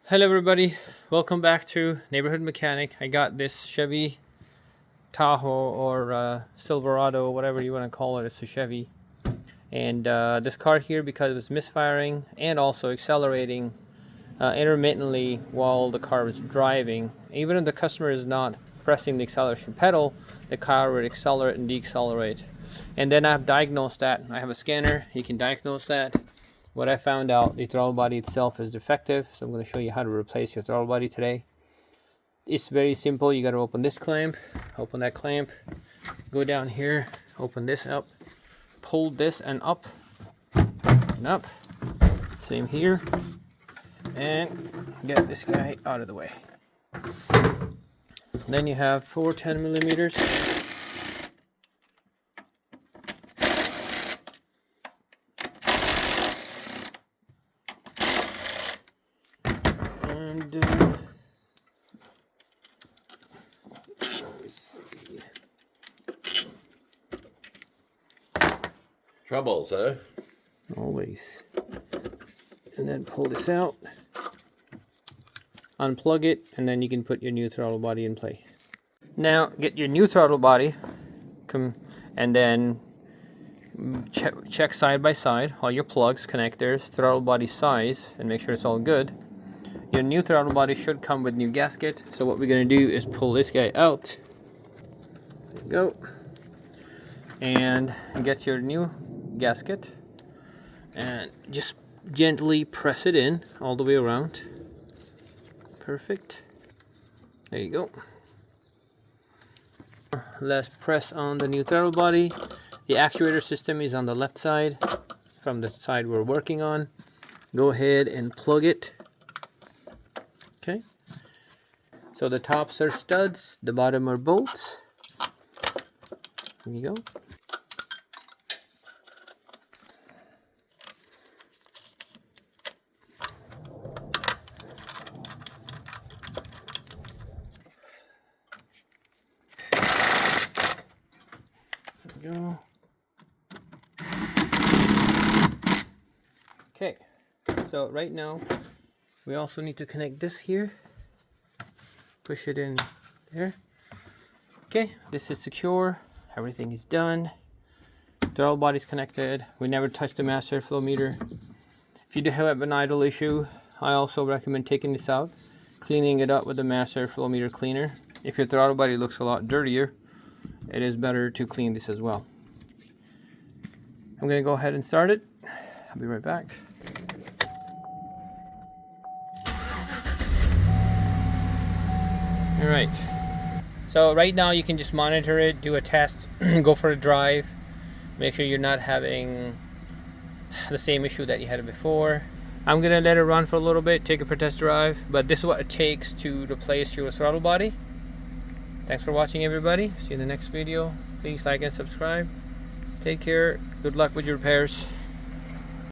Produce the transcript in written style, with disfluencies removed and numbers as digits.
Hello everybody, welcome back to Neighborhood Mechanic. I got this Chevy Tahoe or Silverado, whatever you want to call it. It's a Chevy, and this car here, because it was misfiring and also accelerating intermittently while the car was driving. Even if the customer is not pressing the acceleration pedal, the car would accelerate and decelerate. And then I've diagnosed that. I have a scanner, you can diagnose that. What I found out, the throttle body itself is defective, so I'm going to show you how to replace your throttle body today. It's very simple. You got to open this clamp, open that clamp, go down here, open this up, pull this and up, and up. Same here, and get this guy out of the way. Then you have 4 10mm. And let's see. Troubles, huh? Always. And then pull this out, unplug it, and then you can put your new throttle body in play. Now get your new throttle body, and then check side by side all your plugs, connectors, throttle body size, and make sure it's all good. Your new throttle body should come with new gasket. So what we're going to do is pull this guy out. There you go. And get your new gasket. And just gently press it in all the way around. Perfect. There you go. Let's press on the new throttle body. The actuator system is on the left side, from the side we're working on. Go ahead and plug it. Okay, so the tops are studs, the bottom are bolts. There you go. There we go. Okay, so right now we also need to connect this here. Push it in there. Okay, this is secure. Everything is done. Throttle body's connected. We never touched the master flow meter. If you do have an idle issue, I also recommend taking this out, cleaning it up with the master flow meter cleaner. If your throttle body looks a lot dirtier, it is better to clean this as well. I'm going to go ahead and start it. I'll be right back. Alright, so right now you can just monitor it, do a test, go for a drive, make sure you're not having the same issue that you had before. I'm going to let it run for a little bit, take it for a test drive, but this is what it takes to replace your throttle body. Thanks for watching everybody, see you in the next video. Please like and subscribe. Take care, good luck with your repairs.